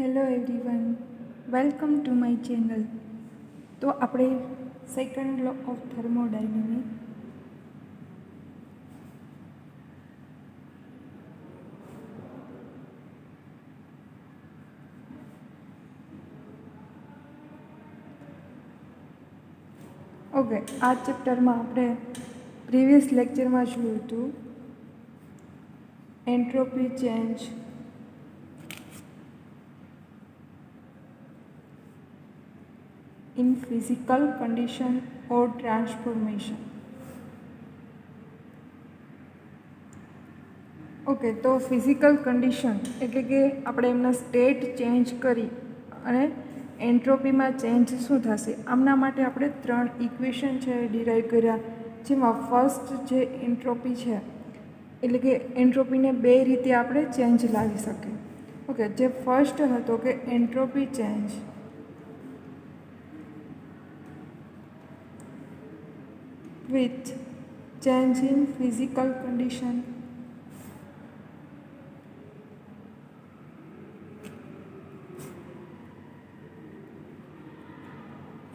Hello everyone, welcome to my channel. તો આપણે second law of thermodynamic okay, આ ચેપ્ટરમાં આપણે પ્રીવિયસ લેક્ચરમાં જોયું હતું entropy change in physical condition or transformation. Okay, તો ફિઝિકલ કન્ડિશન એટલે કે આપણે એમના સ્ટેટ ચેન્જ કરી અને એન્ટ્રોપીમાં ચેન્જ શું થશે, આમના માટે આપણે 3 ઇક્વેશન છે ડિરાઈવ કર્યા, જેમાં ફર્સ્ટ જે એન્ટ્રોપી છે એટલે કે એન્ટ્રોપીને 2 રીતે આપણે ચેન્જ લાવી શકીએ. ઓકે, જે ફર્સ્ટ હતો કે entropy change with change in physical condition.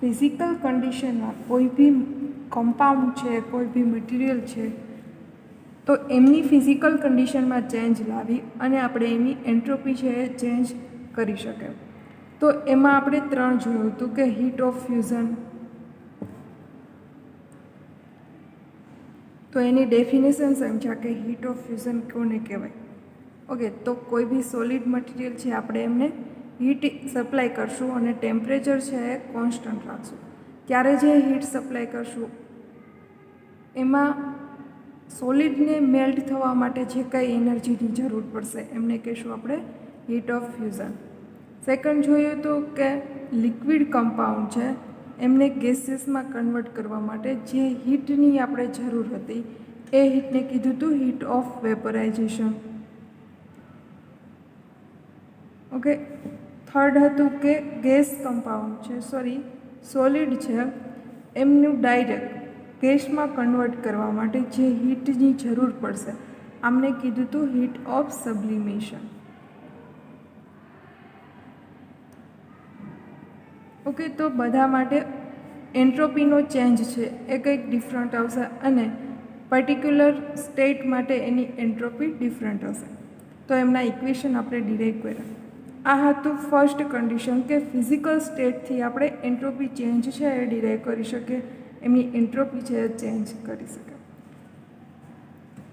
Physical કન્ડિશનમાં કોઈ બી કમ્પાઉન્ડ છે, કોઈ બી મટીરિયલ છે, તો એમની ફિઝિકલ કન્ડિશનમાં ચેન્જ લાવી અને આપણે એની એન્ટ્રોપી છે એ ચેન્જ કરી શકીએ. તો એમાં આપણે 3 જોયું હતું કે હીટ ઓફ ફ્યુઝન. તો એની ડેફિનેશન સમજ્યા કે હીટ ઓફ ફ્યુઝન કોને કહેવાય. ઓકે, તો કોઈ બી સોલિડ મટીરિયલ છે આપણે એમને હીટ સપ્લાય કરશું અને ટેમ્પરેચર છે એ કોન્સ્ટન્ટ રાખશું. ત્યારે જે હીટ સપ્લાય કરશું એમાં સોલિડને મેલ્ટ થવા માટે જે કંઈ એનર્જીની જરૂર પડશે એમને કહીશું આપણે હીટ ઓફ ફ્યુઝન. સેકન્ડ જોયું તો કે લિક્વિડ કમ્પાઉન્ડ છે એમને ગેસીસમાં કન્વર્ટ કરવા માટે જે હીટની આપણે જરૂર હતી એ હીટને કીધું હતું હીટ ઓફ વેપરાઇઝેશન. ઓકે, થર્ડ હતું કે ગેસ કમ્પાઉન્ડ છે, સોલિડ છે, એમનું ડાયરેક્ટ ગેસમાં કન્વર્ટ કરવા માટે જે હીટની જરૂર પડશે આમને કીધું હતું હીટ ઓફ સબ્લિમેશન. ઓકે, તો બધા માટે એન્ટ્રોપીનો ચેન્જ છે એ કંઈક ડિફરન્ટ આવશે અને પર્ટિક્યુલર સ્ટેટ માટે એની એન્ટ્રોપી ડિફરન્ટ હશે. તો એમના ઇક્વેશન આપણે ડિરાઈવ કર્યા. આ હતું ફર્સ્ટ કન્ડિશન કે ફિઝિકલ સ્ટેટથી આપણે એન્ટ્રોપી ચેન્જ છે એ ડિરાઈવ કરી શકીએ, એમની એન્ટ્રોપી છે એ ચેન્જ કરી શકીએ.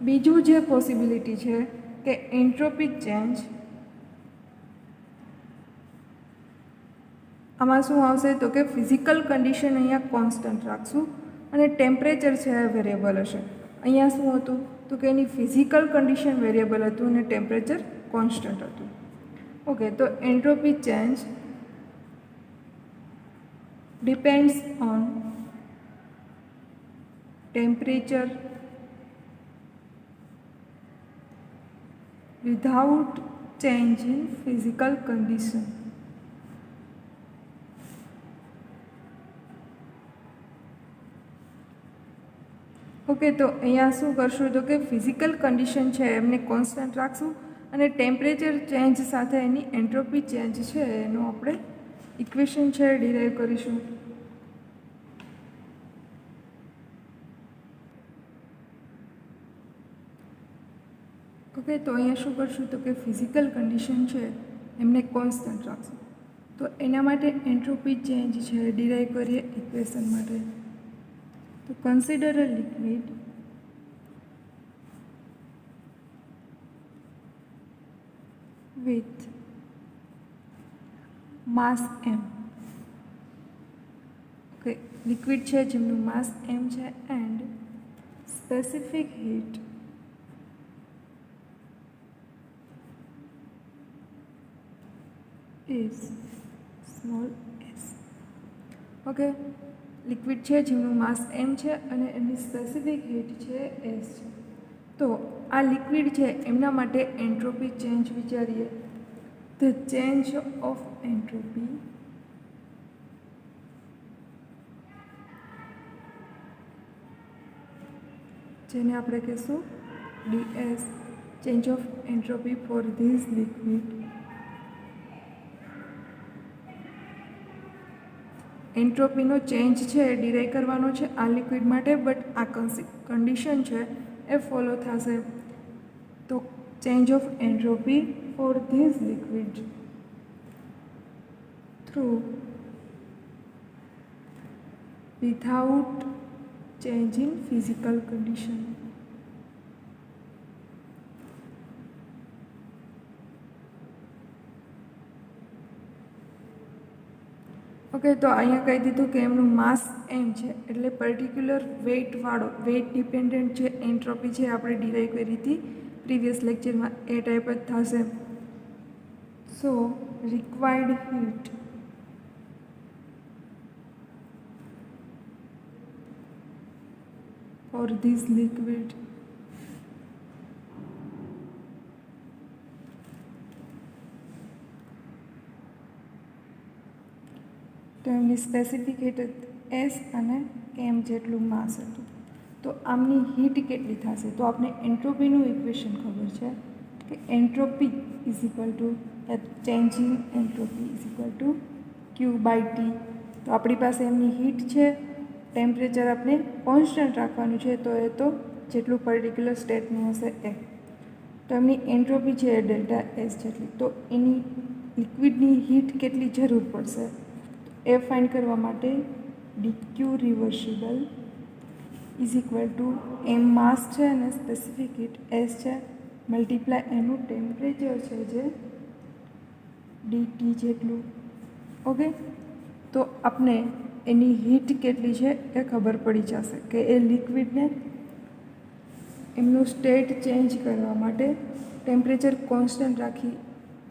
બીજું જે પોસિબિલિટી છે કે એન્ટ્રોપી ચેન્જ, આમાં શું આવશે તો કે ફિઝિકલ કન્ડિશન અહીંયા કોન્સ્ટન્ટ રાખશું અને ટેમ્પરેચર છે એ વેરિયેબલ હશે. અહીંયા શું હતું તો કે એની ફિઝિકલ કન્ડિશન વેરિયેબલ હતું અને ટેમ્પરેચર કોન્સ્ટન્ટ હતું. ઓકે, તો entropy change depends on temperature without change in physical condition. Okay, તો અહીંયા શું કરશું તો કે ફિઝિકલ કન્ડિશન છે એમને કોન્સ્ટન્ટ રાખશું અને ટેમ્પરેચર ચેન્જ સાથે એની એન્ટ્રોપી ચેન્જ છે એનું આપણે ઇક્વેશન છે ડિરાઈવ કરીશું. ઓકે, તો અહીંયા શું કરશું તો કે ફિઝિકલ કન્ડિશન છે એમને કોન્સ્ટન્ટ રાખશું. તો એના માટે એન્ટ્રોપી ચેન્જ છે ડિરાઈવ કરીએ ઇક્વેશન માટે. તો consider a liquid with mass m. Okay, liquid છે જેમનું માસ m છે and specific heat is small s. Okay, liquid છે જેમનું માસ m છે અને એની સ્પેસિફિક હીટ છે s છે. તો આ લિક્વિડ છે એમના માટે એન્ટ્રોપી ચેન્જ વિચારીએ. ધ ચેન્જ ઓફ એન્ટ્રોપી જેને આપણે કહીશું ds, change of entropy for this liquid એન્ટ્રોપીનો ચેન્જ છે એ ડિરાઈવ કરવાનો છે આ લિક્વિડ માટે, બટ આ કન્ડિશન છે એ ફોલો થશે. તો change of entropy for this liquid through without change in physical condition. Okay, તો અહીંયા કહી દીધું કે એમનું માસ એમ છે, એટલે પર્ટિક્યુલર વેઇટવાળો, વેઇટ ડિપેન્ડન્ટ જે એન્ટ્રોપી છે આપણે ડિરાઈવ કરી હતી પ્રીવિયસ લેક્ચરમાં, એ ટાઈપ જ થશે. So required heat for this liquid તો એમની સ્પેસિફિક હીટ એસ અને એમ જેટલું માસ હતું. તો આમની હીટ કેટલી થશે? તો આપણે એન્ટ્રોપીનું ઇક્વેશન ખબર છે કે entropy is equal to change in entropy is equal to Q by T. તો આપણી પાસે એમની હીટ છે, ટેમ્પરેચર આપણે કોન્સ્ટન્ટ રાખવાનું છે, તો એ તો જેટલું પર્ટિક્યુલર સ્ટેટનું હશે એ. તો એમની એન્ટ્રોપી છે એ ડેલ્ટા એસ જેટલી. તો એની લિક્વિડની હીટ કેટલી જરૂર પડશે? એ ફાઇન્ડ કરવા માટે d q reversible is equal to m mass છે અને સ્પેસિફિક હીટ એસ છે, મલ્ટીપ્લાય એનું ટેમ્પરેચર છે જે ડીટી જેટલું. ઓકે, તો આપણે એની હીટ કેટલી છે એ ખબર પડી જશે કે એ લિક્વિડને એમનું સ્ટેટ ચેન્જ કરવા માટે ટેમ્પરેચર કોન્સ્ટન્ટ રાખી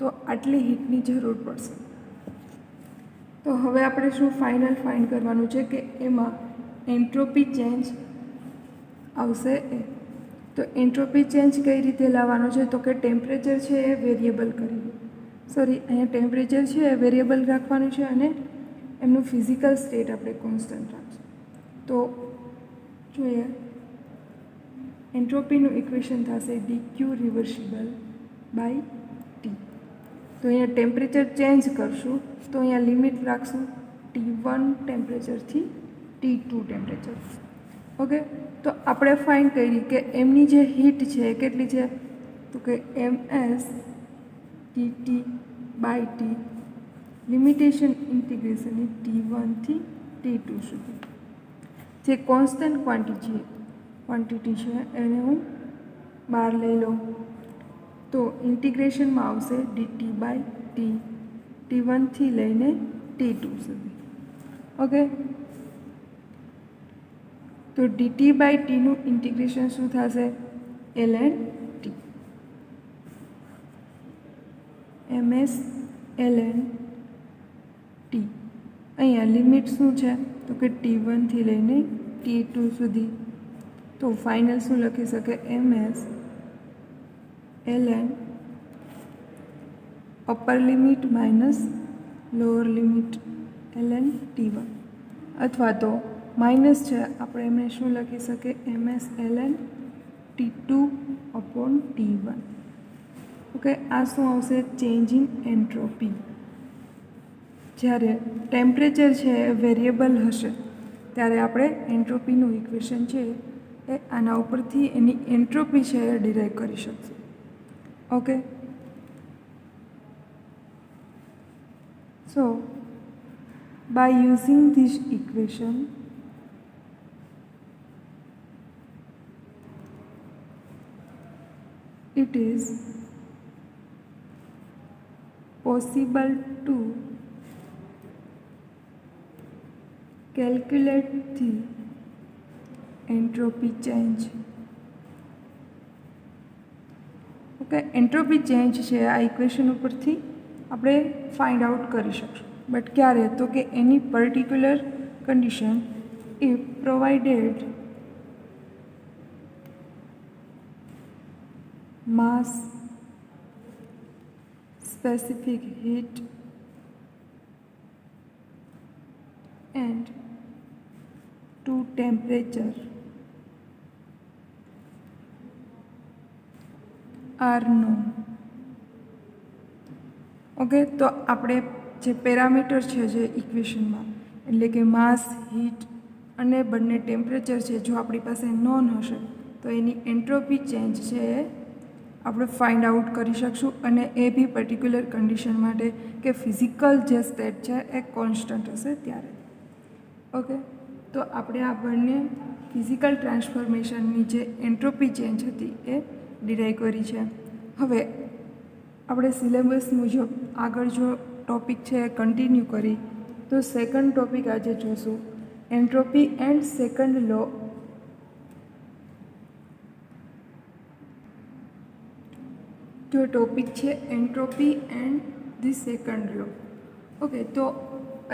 તો આટલી હીટની જરૂર પડશે. તો હવે આપણે શું ફાઇન્ડ કરવાનું છે કે એમાં એન્ટ્રોપી ચેન્જ આવશે એ. તો એન્ટ્રોપી ચેન્જ કઈ રીતે લાવવાનો છે? તો કે ટેમ્પરેચર છે એ વેરિયેબલ કરી, અહીંયા ટેમ્પરેચર છે એ વેરિયેબલ રાખવાનું છે અને એમનું ફિઝિકલ સ્ટેટ આપણે કોન્સ્ટન્ટ રાખશું. તો જોઈએ, એન્ટ્રોપીનું ઇક્વેશન થશે ડીક્યુ રિવર્સિબલ બાય ટી. તો અહીંયા ટેમ્પરેચર ચેન્જ કરશું તો અહીંયા લિમિટ રાખશું T1 ટેમ્પરેચરથી T2 ટેમ્પરેચર. ઓકે, તો આપણે ફાઇન્ડ કરી કે એમની જે હીટ છે એ કેટલી છે? તો કે MS dt by T, limitation ઇન્ટિગ્રેશનની T1 થી T2 સુધી. જે કોન્સ્ટન્ટ ક્વોન્ટિટી છે એને હું બહાર લઈ લઉં તો ઇન્ટિગ્રેશનમાં આવશે dt બાય ટી, T1 થી લઈને T2 સુધી. ઓકે, તો dt બાય ટીનું ઇન્ટિગ્રેશન શું થશે? ln t, ms ln t. અહીંયા લિમિટ શું છે? તો કે T1 થી લઈને T2 સુધી. તો ફાઇનલ શું લખી શકે? ms ln upper limit minus lower limit ln T1, અથવા તો માઇનસ છે આપણે એમને શું લખી શકીએ? ms ln T2 upon T1. Okay, આ શું આવશે? Change in entropy. જ્યારે ટેમ્પરેચર છે એ વેરિયેબલ હશે ત્યારે આપણે એન્ટ્રોપીનું ઇક્વેશન છે એ આના ઉપરથી એની એન્ટ્રોપી છે એ ડિરાઈવ કરી શકશું. Okay, so by using this equation it is possible to calculate the entropy change. Okay, entropy change છે આ ઇક્વેશન ઉપરથી આપણે ફાઇન્ડ આઉટ કરી શકશું. બટ ક્યારે? તો કે એની particular condition if provided mass, specific heat and to temperature are known. Okay, તો આપણે જે પેરામીટર છે જે ઇક્વેશનમાં એટલે કે માસ, હીટ અને બંને ટેમ્પરેચર છે જો આપણી પાસે નોન હશે તો એની એન્ટ્રોપી ચેન્જ છે એ આપણે ફાઇન્ડ આઉટ કરી શકશું, અને એ બી પર્ટિક્યુલર કન્ડિશન માટે કે ફિઝિકલ જે સ્ટેટ છે એ કોન્સ્ટન્ટ હશે ત્યારે. ઓકે, તો આપણે આ બંને ફિઝિકલ ટ્રાન્સફોર્મેશનની જે એન્ટ્રોપી ચેન્જ હતી એ ડિરાઈવ કરી છે. હવે આપણે સિલેબસ મુજબ આગળ જો ટૉપિક છે એ કન્ટિન્યુ કરી તો સેકન્ડ ટૉપિક આજે જોશું એન્ટ્રોપી એન્ડ સેકન્ડ લો. જો ટૉપિક છે entropy and the second law. Okay, તો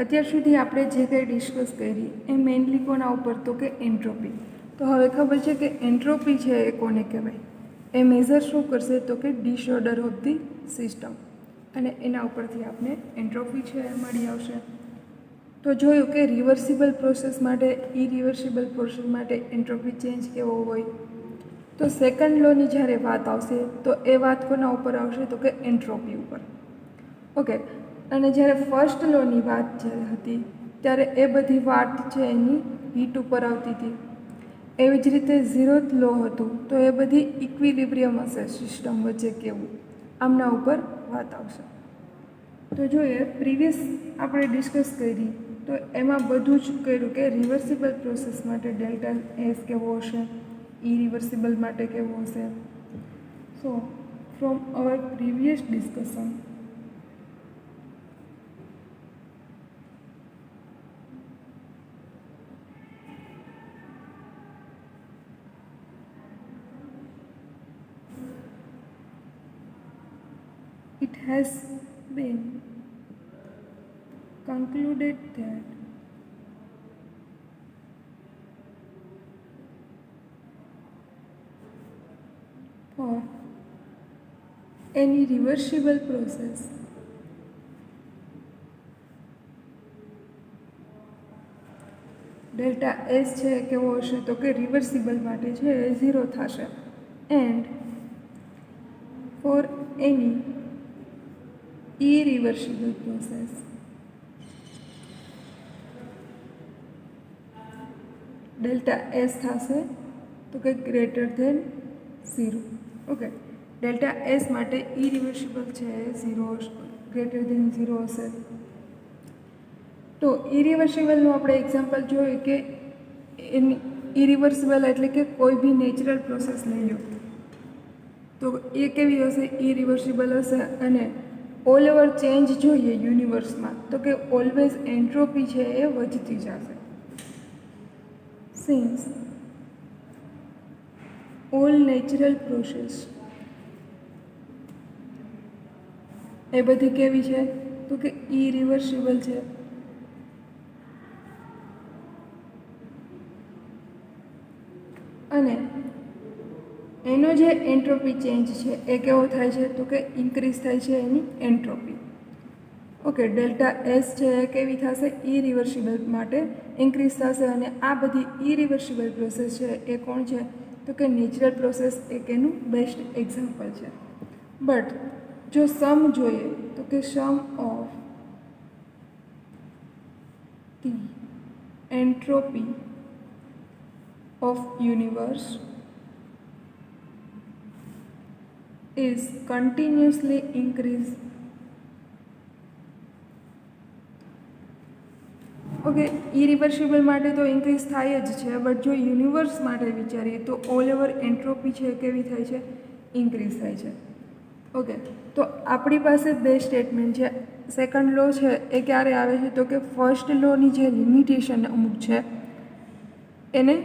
અત્યાર સુધી આપણે જે કંઈ ડિસ્કસ કરી એ મેઇનલી કોના ઉપર, તો કે એન્ટ્રોપી. તો હવે ખબર છે કે એન્ટ્રોપી છે એ કોને કહેવાય. એ મેઝર શું કરશે તો કે ડિસઓર્ડર ઓફ ધી સિસ્ટમ, અને એના ઉપરથી આપણે એન્ટ્રોપી છે એ મળી આવશે. તો જોયું કે રિવર્સિબલ પ્રોસેસ માટે, ઇરિવર્સિબલ પ્રોસેસ માટે એન્ટ્રોપી ચેન્જ કેવો હોય. તો સેકન્ડ લોની જ્યારે વાત આવશે તો એ વાત કોના ઉપર આવશે તો કે એન્ટ્રોપી ઉપર. ઓકે, અને જ્યારે ફર્સ્ટ લોની વાત જ્યારે હતી ત્યારે એ બધી વાત છે એની હીટ ઉપર આવતી હતી. એવી જ રીતે ઝીરોથ લો હતું તો એ બધી ઇક્વિલિબ્રિયમ હશે સિસ્ટમ વચ્ચે કેવું, આમના ઉપર વાત આવશે. તો જોઈએ પ્રીવિયસ આપણે ડિસ્કસ કરી તો એમાં બધું જ કર્યું કે રિવર્સિબલ પ્રોસેસ માટે ડેલ્ટા એસ કેવો હશે, ઇરિવર્સિબલ માટે કેવો હશે. સો from hour previous discussion it has been concluded that for any reversible process delta S છે કેવો હશે તો કે રિવર્સિબલ માટે છે એ 0 થશે. And for any irreversible process delta S થશે તો કે greater than 0. Okay, delta S માટે ઇરિવર્સિબલ છે એ 0 ગ્રેટર ધેન 0 હશે. તો ઇરિવર્સિબલનું આપણે એક્ઝામ્પલ જોયું કે ઇરિવર્સિબલ એટલે કે કોઈ બી નેચરલ પ્રોસેસ લઈ લો તો એ કેવી હશે, ઇરિવર્સિબલ હશે. અને ઓલ ઓવર ચેન્જ જોઈએ યુનિવર્સમાં તો કે ઓલવેઝ એન્ટ્રોપી છે એ વધતી જશે. સિન્સ ઓલ નેચરલ પ્રોસેસ એ બધી કેવી છે તો કે ઇરિવર્સિબલ છે. અને એનો જે એન્ટ્રોપી ચેન્જ છે એ કેવો થાય છે તો કે ઇન્ક્રીઝ થાય છે એની એન્ટ્રોપી. ઓકે, ડેલ્ટા એસ છે એ કેવી થશે, ઇરિવર્સિબલ માટે ઇન્ક્રીઝ થશે. અને આ બધી ઇરિવર્સિબલ પ્રોસેસ છે એ કોણ છે તો કે નેચરલ પ્રોસેસ એક એનું બેસ્ટ એક્ઝામ્પલ છે. બટ જો સમ જોઈએ તો કે sum of the entropy of universe is continuously increase. Okay, irreversible માટે તો ઇન્ક્રીઝ થાય જ છે, બટ જો યુનિવર્સ માટે વિચારીએ તો ઓલ ઓવર એન્ટ્રોપી છે કેવી થાય છે, ઇન્ક્રીઝ થાય છે. ઓકે, તો આપણી પાસે બે સ્ટેટમેન્ટ છે. સેકન્ડ લો છે એ ક્યારે આવે છે તો કે ફર્સ્ટ લોની જે લિમિટેશન અમુક છે એને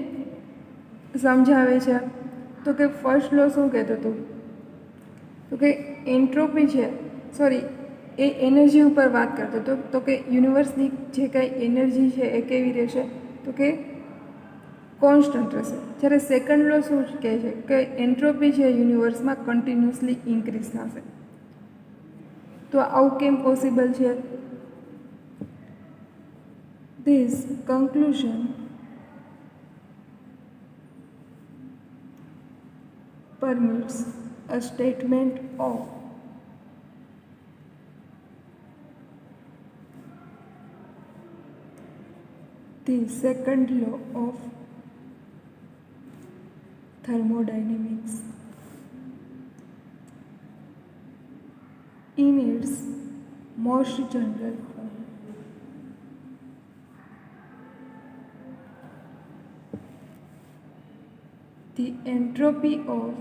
સમજાવે છે. તો કે ફર્સ્ટ લો શું કહેતો હતો તો કે એન્ટ્રોપી છે, સોરી, એ એનર્જી ઉપર વાત કરતો હતો. તો કે યુનિવર્સની જે કાંઈ એનર્જી છે એ કેવી રહેશે તો કે કોન્સ્ટન્ટ રહેશે. જ્યારે સેકન્ડ લો શું કહે છે કે એન્ટ્રોપી છે યુનિવર્સમાં કન્ટિન્યુઅસલી ઇન્ક્રીઝ થશે. તો આવું કેમ પોસિબલ છે? This conclusion permits a statement of The second law of thermodynamics. In its most general form, the entropy of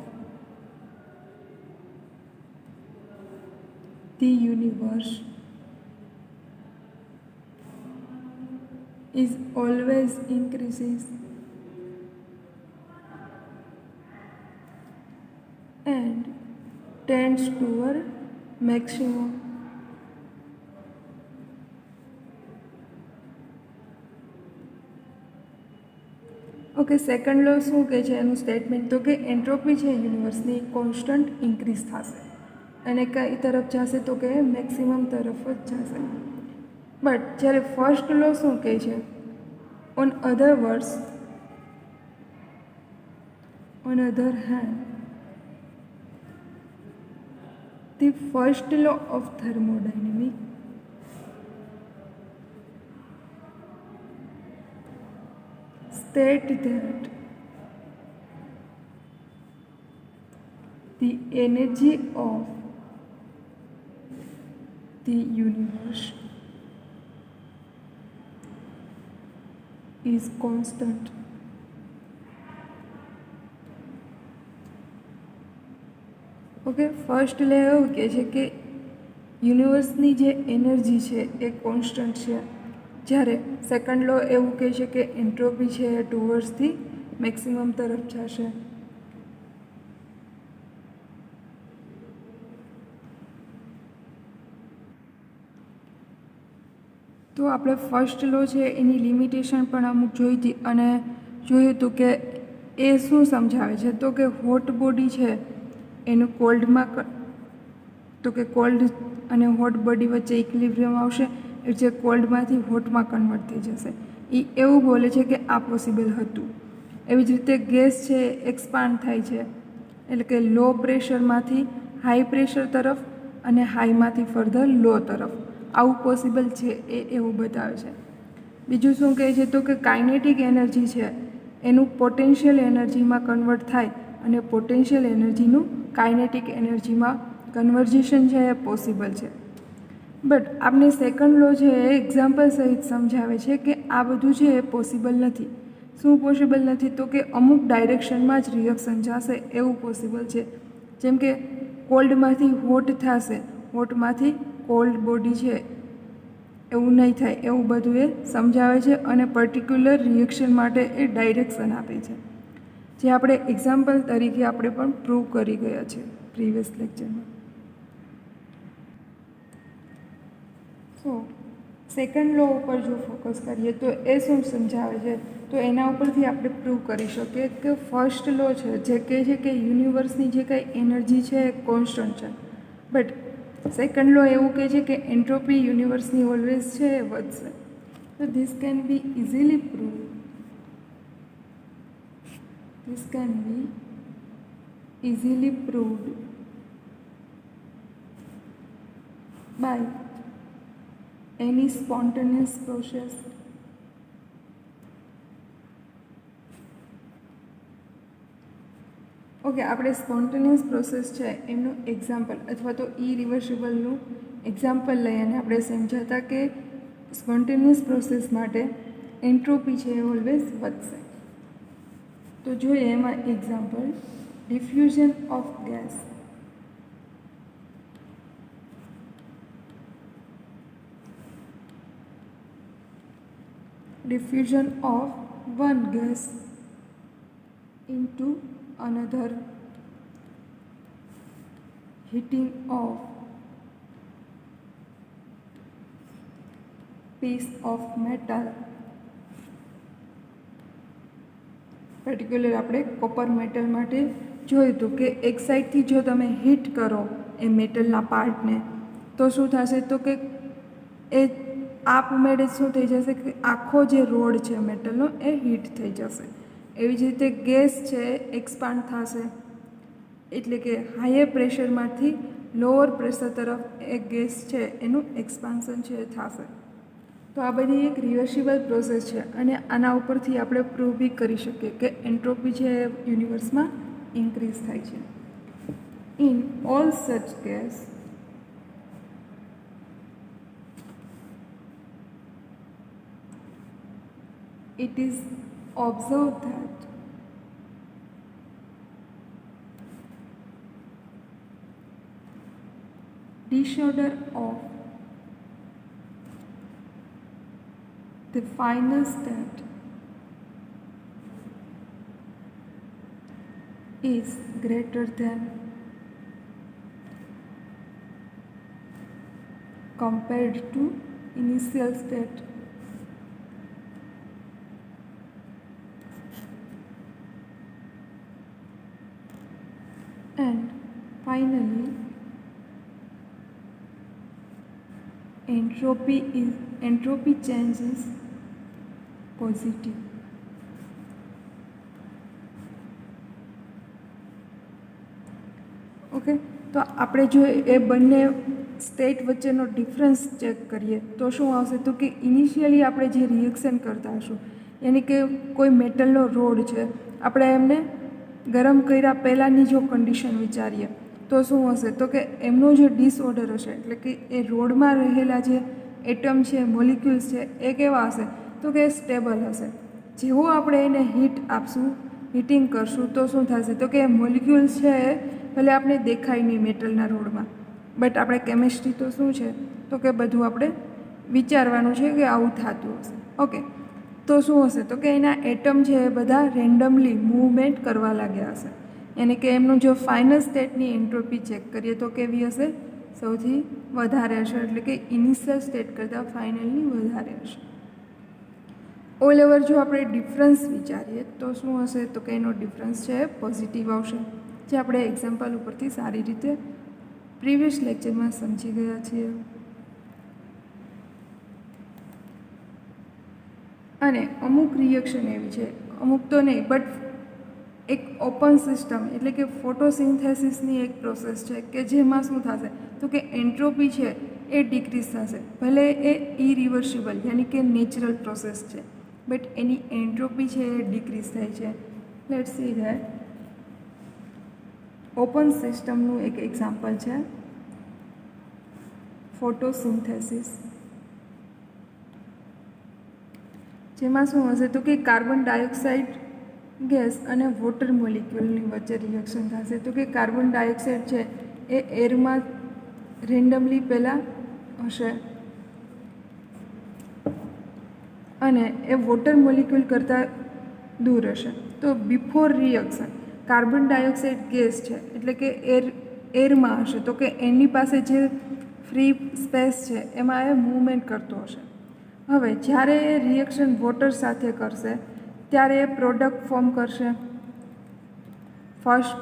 the universe is always increases and tends toward maximum. Okay, second law શું કહે છે એનું statement? તો કે entropy છે યુનિવર્સની constant increase થશે અને કઈ તરફ જશે? તો કે મેક્સિમમ તરફ જ જશે. બટ જ્યારે ફર્સ્ટ લો શું કહે છે? On other words, on other hand, the first law of thermodynamics state that the energy of the universe is constant. Okay, first લે એવું કહે છે કે યુનિવર્સની જે એનર્જી છે એ કોન્સ્ટન્ટ છે, જ્યારે સેકન્ડ લો એવું કહે છે કે એન્ટ્રોપી છે એ ટુવર્ડ્સથી મેક્સિમમ તરફ જશે. તો આપણે ફર્સ્ટ લો છે એની લિમિટેશન પણ અમુક જોઈ હતી અને જોયું હતું કે એ શું સમજાવે છે? તો કે હોટ બોડી છે એનું કોલ્ડમાં, તો કે કોલ્ડ અને હોટ બોડી વચ્ચે ઇક્વિલિબ્રિયમ આવશે, એ જે કોલ્ડમાંથી હોટમાં કન્વર્ટ થઈ જશે. એ એવું બોલે છે કે આ પોસિબલ હતું. એવી જ રીતે ગેસ છે એક્સપાન્ડ થાય છે, એટલે કે લો પ્રેશરમાંથી હાઈ પ્રેશર તરફ અને હાઈમાંથી ફર્ધર લો તરફ, આવું પોસિબલ છે એ એવું બતાવે છે. બીજું શું કહે છે? તો કે કાઇનેટિક એનર્જી છે એનું પોટેન્શિયલ એનર્જીમાં કન્વર્ટ થાય અને પોટેન્શિયલ એનર્જીનું કાઇનેટિક એનર્જીમાં કન્વર્ઝેશન છે એ પોસિબલ છે. બટ આપણે સેકન્ડ લો છે એ એક્ઝામ્પલ સહિત સમજાવે છે કે આ બધું છે એ પોસિબલ નથી. શું પોસિબલ નથી? તો કે અમુક ડાયરેક્શનમાં જ રિએક્શન જશે એવું પોસિબલ છે. જેમ કે કોલ્ડમાંથી હોટ થશે, હોટમાંથી કોલ્ડ બોડી છે એવું નહીં થાય, એવું બધું એ સમજાવે છે અને પર્ટિક્યુલર રિએક્શન માટે એ ડાયરેક્શન આપે છે, જે આપણે એક્ઝામ્પલ તરીકે આપણે પણ પ્રૂવ કરી ગયા છે પ્રીવિયસ લેક્ચરમાં. સો સેકન્ડ લો ઉપર જો ફોકસ કરીએ તો એ શું સમજાવે છે? તો એના ઉપરથી આપણે પ્રૂવ કરી શકીએ કે ફર્સ્ટ લો છે જે કહે છે કે યુનિવર્સની જે કંઈ એનર્જી છે એ કોન્સ્ટન્ટ છે, બટ સેકન્ડ લો એવું કહે છે કે એન્ટ્રોપી યુનિવર્સની ઓલવેઝ છે એ વધશે. તો this can be easily prove, this can be easily proved by any spontaneous process. Okay, આપણે સ્પોન્ટેનિયસ પ્રોસેસ છે એમનું એક્ઝામ્પલ અથવા તો ઇરિવર્સિબલનું એક્ઝામ્પલ લઈ અને આપણે સમજાતા કે સ્પોન્ટેનિયસ પ્રોસેસ માટે એન્ટ્રોપી છે એ ઓલવેઝ વધશે. તો જોઈએ એમાં example, diffusion of gas. Diffusion of one gas into another, heating of piece of metal, particular આપણે કોપર મેટલ માટે જોયું હતું કે એક સાઈડથી જો તમે હીટ કરો એ મેટલના પાર્ટને તો શું થશે? તો કે એ આપમેળે શું થઈ જશે કે આખો જે રોડ છે મેટલનો એ હીટ થઈ જશે. એવી જ રીતે ગેસ છે એક્સપાન્ડ થશે, એટલે કે હાયર પ્રેશરમાંથી લોઅર પ્રેશર તરફ એ ગેસ છે એનું એક્સપાન્શન છે થશે. તો આ બધી એક રિવર્સિબલ પ્રોસેસ છે અને આના ઉપરથી આપણે પ્રૂવ બી કરી શકીએ કે એન્ટ્રોપી છે એ યુનિવર્સમાં ઇન્ક્રીઝ થાય છે. In all such case it is observed that disorder of the final state is greater than compared to initial state. And finally, entropy change is positive. Okay, તો આપણે જો એ બંને સ્ટેટ વચ્ચેનો ડિફરન્સ ચેક કરીએ તો શું આવશે? તો કે ઇનિશિયલી આપણે જે રિએક્શન કરતા હશું, યાની કે કોઈ મેટલનો રોડ છે, આપણે એમને ગરમ કર્યા પહેલાંની જો કન્ડિશન વિચારીએ તો શું હશે? તો કે એમનો જે ડિસઓર્ડર હશે, એટલે કે એ રોડમાં રહેલા જે એટમ છે, મોલિક્યુલ્સ છે, એ કેવા હશે? તો કે સ્ટેબલ હશે. જેવું આપણે એને હીટ આપશું, હીટિંગ કરશું તો શું થશે? તો કે મોલિક્યુલ્સ છે એ ભલે આપણે દેખાય નહીં મેટલના રોડમાં, બટ આપણે કેમિસ્ટ્રી તો શું છે? તો કે બધું આપણે વિચારવાનું છે કે આવું થતું હશે. ઓકે, તો શું હશે? તો કે એના એટમ છે એ બધા રેન્ડમલી મૂવમેન્ટ કરવા લાગ્યા હશે. યાની કે એમનું જો ફાઇનલ સ્ટેટની એન્ટ્રોપી ચેક કરીએ તો કેવી હશે? સૌથી વધારે હશે, એટલે કે ઇનિશિયલ સ્ટેટ કરતાં ફાઇનલની વધારે હશે. ઓલ ઓવર જો આપણે ડિફરન્સ વિચારીએ તો શું હશે? તો કે એનો ડિફરન્સ છે પોઝિટિવ આવશે, જે આપણે એક્ઝામ્પલ ઉપરથી સારી રીતે પ્રીવિયસ લેક્ચરમાં સમજી ગયા છીએ. અને અમુક રિએક્શન એવી છે, અમુક તો નહીં, બટ એક ઓપન સિસ્ટમ એટલે કે ફોટોસિન્થેસિસની એક પ્રોસેસ છે કે જેમાં શું થશે? તો કે એન્ટ્રોપી છે એ ડિક્રીઝ થશે. ભલે એ ઇરિવર્સિબલ યાની કે નેચરલ પ્રોસેસ છે, બટ એની એન્ટ્રોપી છે એ ડિક્રીઝ થાય છે. લેટ્સ સી ધેટ ઓપન સિસ્ટમનું એક એક્ઝામ્પલ છે ફોટોસિન્થેસિસ, જેમાં શું હશે? તો કે કાર્બન ડાયોક્સાઇડ ગેસ અને વોટર મોલિક્યુલની વચ્ચે રિએક્શન થશે. તો કે કાર્બન ડાયોક્સાઇડ છે એ એરમાં રેન્ડમલી પહેલાં હશે અને એ વોટર મોલિક્યુલ કરતાં દૂર હશે. તો before reaction carbon dioxide gas છે એટલે કે એરમાં હશે, તો કે એની પાસે જે ફ્રી સ્પેસ છે એમાં એ મૂવમેન્ટ કરતો હશે. હવે જ્યારે એ રિએક્શન વોટર સાથે કરશે ત્યારે એ પ્રોડક્ટ ફોર્મ કરશે. ફર્સ્ટ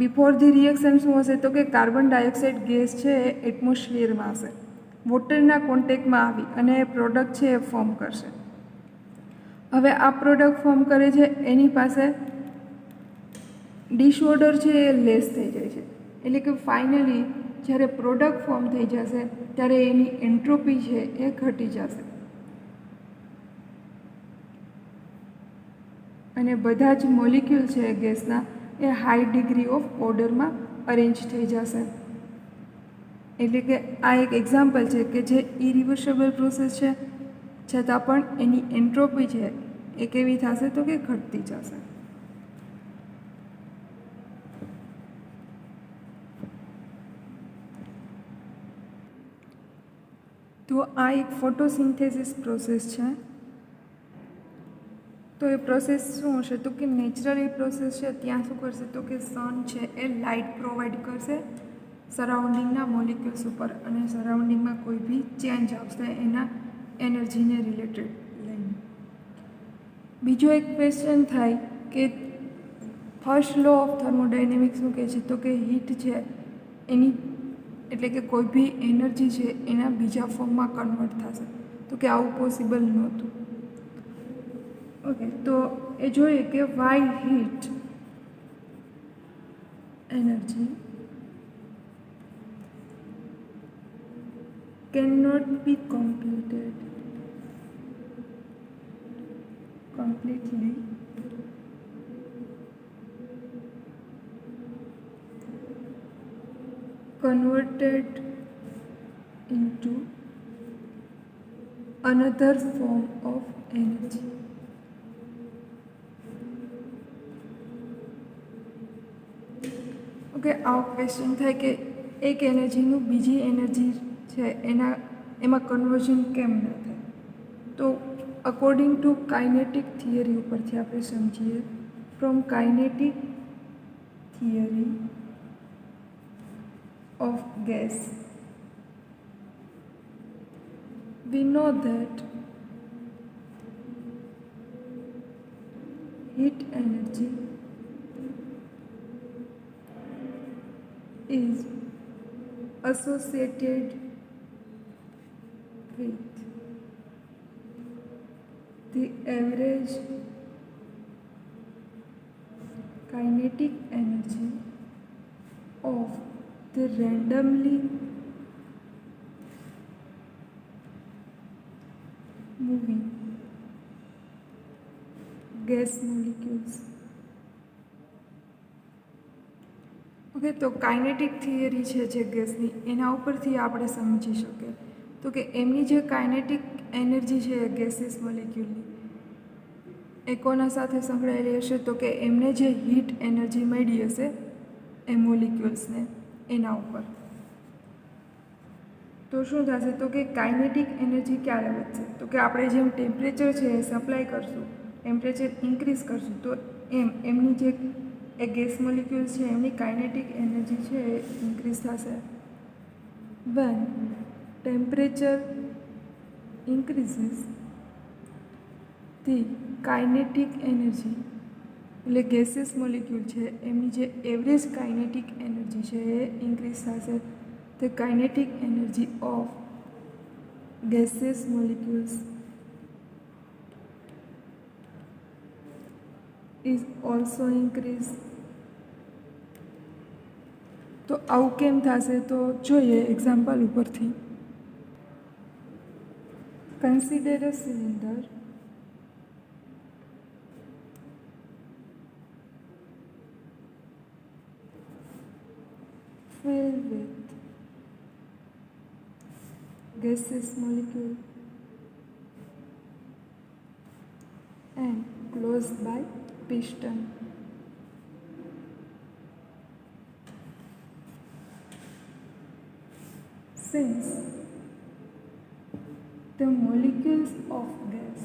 બિફોર ધી રિએક્શન શું હશે? તો કે કાર્બન ડાયોક્સાઇડ ગેસ છે એ એટમોસ્ફિયરમાં હશે, વોટરના કોન્ટેક્ટમાં આવી અને એ પ્રોડક્ટ છે એ ફોર્મ કરશે. હવે આ પ્રોડક્ટ ફોર્મ કરે છે, એની પાસે ડિસઓર્ડર છે એ લેસ થઈ જાય છે, એટલે કે ફાઇનલી જ્યારે પ્રોડક્ટ ફોર્મ થઈ જશે ત્યારે એની એન્ટ્રોપી છે એ ઘટી જશે અને બધા જ મોલિક્યુલ છે ગેસના એ હાઈ ડિગ્રી ઓફ ઓર્ડરમાં અરેન્જ થઈ જશે. એટલે કે આ એક એક્ઝામ્પલ છે કે જે ઇરિવર્સિબલ પ્રોસેસ છે છતાં પણ એની એન્ટ્રોપી છે એ કેવી થશે? તો કે ઘટતી જશે. તો આ એક ફોટોસિન્થેસિસ પ્રોસેસ છે. તો એ પ્રોસેસ શું હશે? તો કે નેચરલ એ પ્રોસેસ છે ત્યાં શું કરશે? તો કે સન છે એ લાઇટ પ્રોવાઈડ કરશે સરાઉન્ડિંગના મોલિક્યુલ્સ ઉપર અને સરાઉન્ડિંગમાં કોઈ બી ચેન્જ આવશે એના એનર્જીને રિલેટેડ લઈને. બીજો એક ક્વેશ્ચન થાય કે ફર્સ્ટ લો ઓફ થર્મોડાયનેમિક્સ શું કહે છે? તો કે હીટ છે એની એટલે કે કોઈ બી એનર્જી છે એના બીજા ફોર્મમાં કન્વર્ટ થશે. તો કે આવું પોસિબલ નહોતું. ઓકે, તો એ જોઈએ કે why heat energy can not be computed completely converted into another form of energy. Okay, આવો ક્વેશ્ચન થાય કે એક એનર્જીનું બીજી એનર્જી છે એમાં કન્વર્ઝન કેમ ન થાય? તો અકોર્ડિંગ ટુ કાઇનેટિક થિયરી ઉપરથી આપણે સમજીએ. From kinetic theory of gas we know that heat energy is associated with the average kinetic energy of the randomly moving gas molecules. Okay, તો કાઇનેટિક થિયરી છે જે ગેસની, એના ઉપરથી આપણે સમજી શકીએ તો કે એમની જે કાઇનેટિક એનર્જી છે ગેસીસ મોલિક્યુલની, એ કોના સાથે સંકળાયેલી હશે? તો કે એમને જે હીટ એનર્જી મળી હશે એ મોલિક્યુલ્સને, એના ઉપર. તો શું થશે? તો કે કાઇનેટિક એનર્જી ક્યારે વધશે? તો કે આપણે જેમ ટેમ્પરેચર છે એ સપ્લાય કરશું, ટેમ્પરેચર ઇન્ક્રીઝ કરશું, તો એમની જે એ ગેસ મોલિક્યુલ્સ છે એમની કાઇનેટિક એનર્જી છે એ ઇન્ક્રીઝ થશે. When temperature increases the kinetic energy, એટલે ગેસીસ મોલિક્યુલ છે એમની જે એવરેજ કાઇનેટિક એનર્જી છે એ ઇન્ક્રીઝ થશે. The kinetic energy of gaseous molecules is also increased. તો આવું કેમ થશે? તો જોઈએ એક્ઝામ્પલ ઉપરથી. Consider a cylinder filled with gaseous molecule and closed by piston. Since the molecules of gas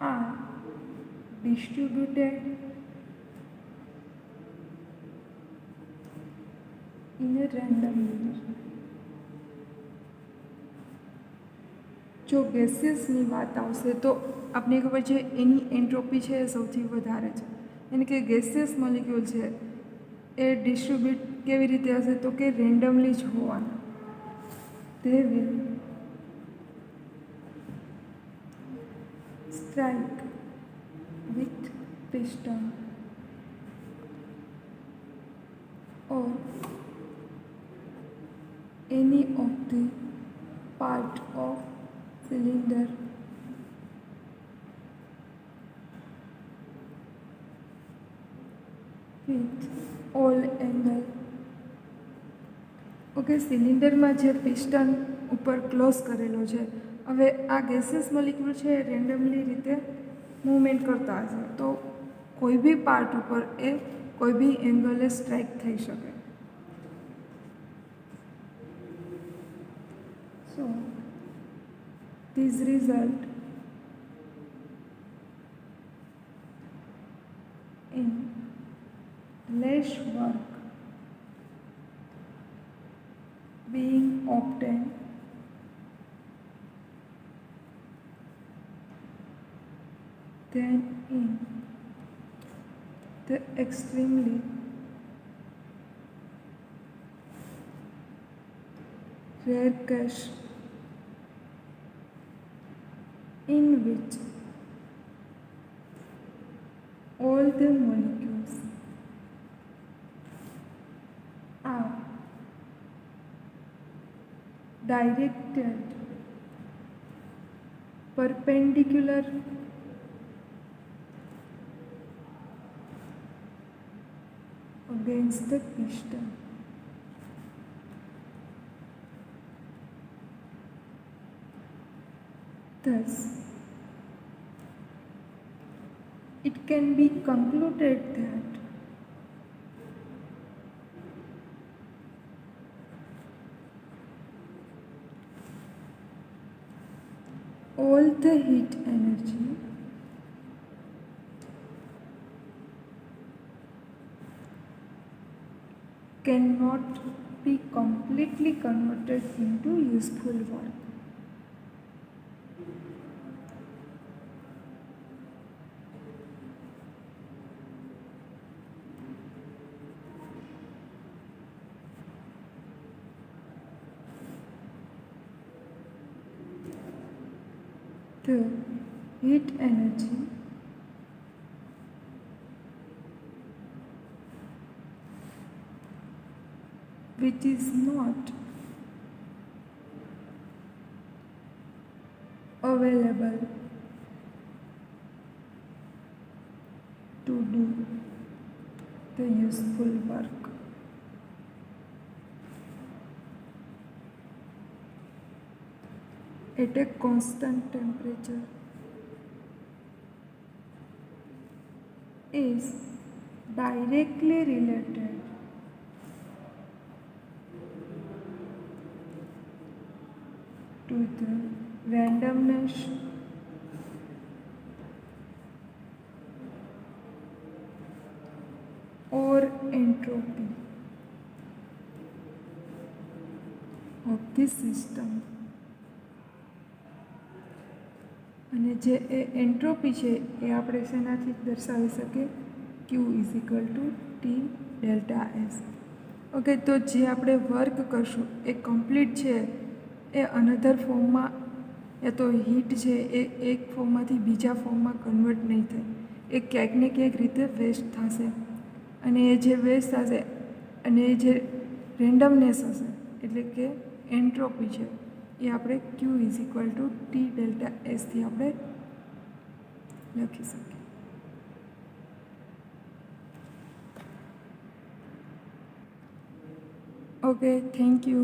are distributed in a random manner. જો ગેસીસની વાત આવશે તો આપણે ખબર છે એની એન્ટ્રોપી છે એ સૌથી વધારે છે. એને કે ગેસીયસ મોલિક્યુલ છે એ ડિસ્ટ્રીબ્યુટ કેવી રીતે હશે? તો કે રેન્ડમલી જ હોવાના. they will strike with piston or any of the part of cylinder with all angle. Okay, સિલિન્ડરમાં જે પિસ્ટન ઉપર ક્લોઝ કરેલો છે, હવે આ ગેસીયસ મોલિક્યુલ છે એ રેન્ડમલી રીતે મૂવમેન્ટ કરતા હશે, તો કોઈ બી પાર્ટ ઉપર એ કોઈ બી એંગલે સ્ટ્રાઇક થઈ શકે. સો this result in less work being obtained than in the extremely rare case in which all the molecules are directed perpendicular against the piston. Thus, it can be concluded that all the heat energy cannot be completely converted into useful work. The heat energy which is not available to do the useful work at a constant temperature is directly related to the randomness or entropy of the system. અને જે entropy છે એ આપણે શેનાથી દર્શાવી શકીએ? Q is equal to T delta S. Okay, તો જે આપણે વર્ક કરશું એ કમ્પ્લીટ છે એ અનધર ફોર્મમાં યા તો હીટ છે એ એક ફોર્મમાંથી બીજા ફોર્મમાં કન્વર્ટ નહીં થાય, એ ક્યાંક ને ક્યાંક રીતે વેસ્ટ થશે. અને એ જે વેસ્ટ થશે અને એ જે રેન્ડમનેસ હશે એટલે કે એન્ટ્રોપી છે એ આપણે Q is equal to T delta એસથી આપણે લખી શકીએ. Okay, thank you.